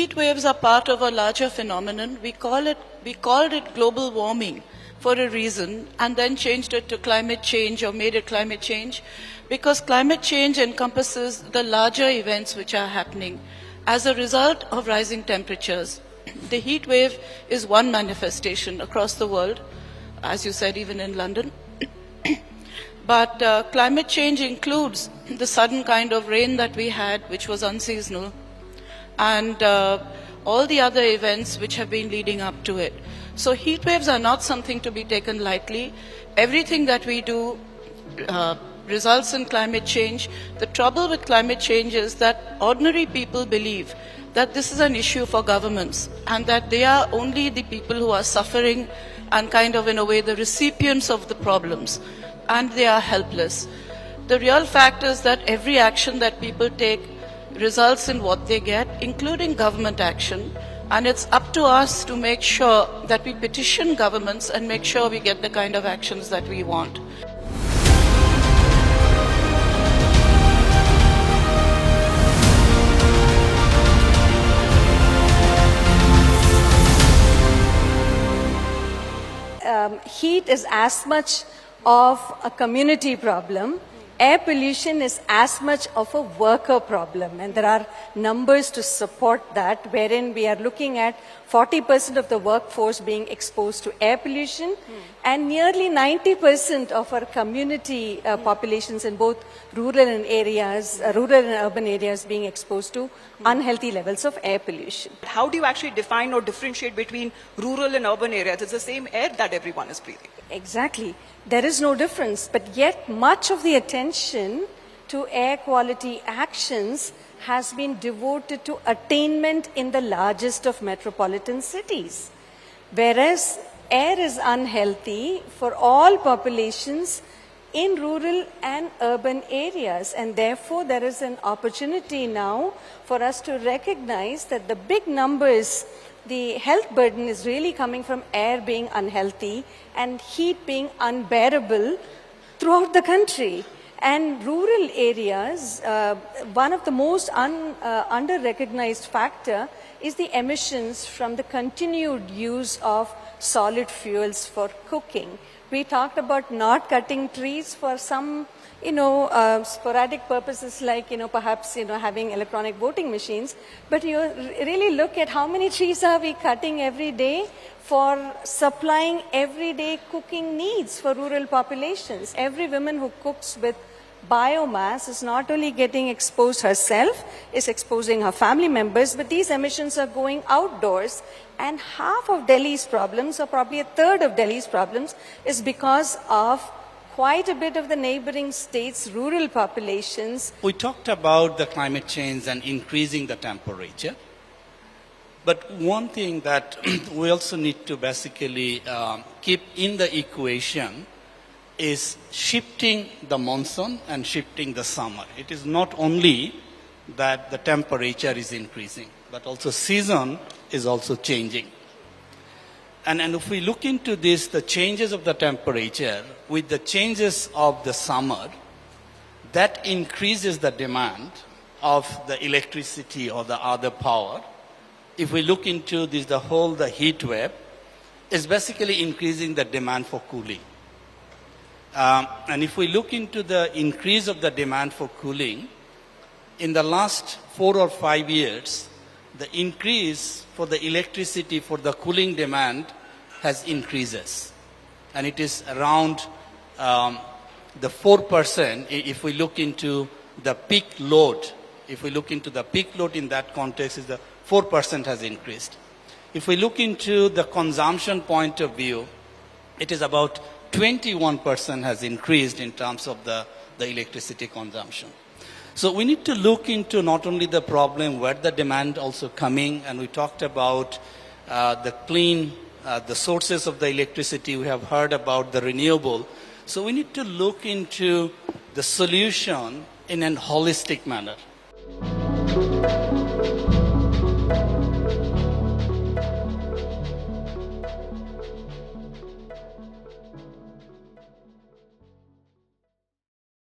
Heat waves are part of a larger phenomenon. We called it global warming for a reason, and then changed it to climate change, or made it climate change, because climate change encompasses the larger events which are happening as a result of rising temperatures. The heat wave is one manifestation across the world, as you said, even in London. But climate change includes the sudden kind of rain that we had, which was unseasonal, and all the other events which have been leading up to it. So heat waves are not something to be taken lightly. Everything that we do results in climate change. The trouble with climate change is that ordinary people believe that this is an issue for governments, and that they are only the people who are suffering and kind of, in a way, the recipients of the problems, and they are helpless. The real fact is that every action that people take results in what they get, including government action, and it's up to us to make sure that we petition governments and make sure we get the kind of actions that we want. Heat is as much of a community problem. Air pollution is as much of a worker problem, and there are numbers to support that, wherein we are looking at 40% of the workforce being exposed to air pollution, and nearly 90% of our community populations in both rural and urban areas being exposed to unhealthy levels of air pollution. How do you actually define or differentiate between rural and urban areas? It's the same air that everyone is breathing. Exactly. There is no difference, but yet much of the attention to air quality actions has been devoted to attainment in the largest of metropolitan cities. Whereas air is unhealthy for all populations in rural and urban areas, and therefore there is an opportunity now for us to recognize that the big numbers, the health burden is really coming from air being unhealthy and heat being unbearable throughout the country. And rural areas, one of the most under-recognized factor is the emissions from the continued use of solid fuels for cooking. We talked about not cutting trees for some, sporadic purposes like, perhaps, having electronic voting machines. But you really look at how many trees are we cutting every day for supplying everyday cooking needs for rural populations. Every woman who cooks with biomass is not only getting exposed herself, is exposing her family members, but these emissions are going outdoors. And half of Delhi's problems, or probably a third of Delhi's problems, is because of quite a bit of the neighboring states' rural populations. We talked about the climate change and increasing the temperature. But one thing that we also need to basically keep in the equation is shifting the monsoon and shifting the summer. It is not only that the temperature is increasing, but also season is also changing. And if we look into this, the changes of the temperature with the changes of the summer, that increases the demand of the electricity or the other power. If we look into this, the heat wave is basically increasing the demand for cooling. And if we look into the increase of the demand for cooling, in the last 4 or 5 years, the increase for the electricity for the cooling demand has increases. And it is around the 4% if we look into the peak load. If we look into the peak load in that context, is the 4% has increased. If we look into the consumption point of view, it is about 21% has increased in terms of the electricity consumption. So we need to look into not only the problem, where the demand also coming, and we talked about the clean, the sources of the electricity. We have heard about the renewable. So we need to look into the solution in a holistic manner.